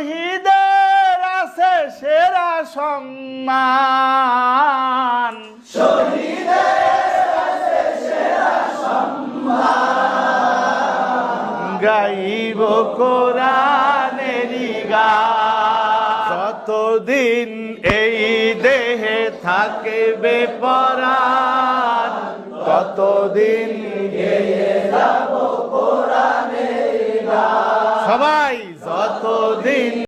শহীদের আছে সেরা সম্মান, গাইব কোরআনেরই গান। যতদিন এই দেহে থাকবে পরাণ, ততদিন গেয়ে যাব কোরআনেরই গান। সবাই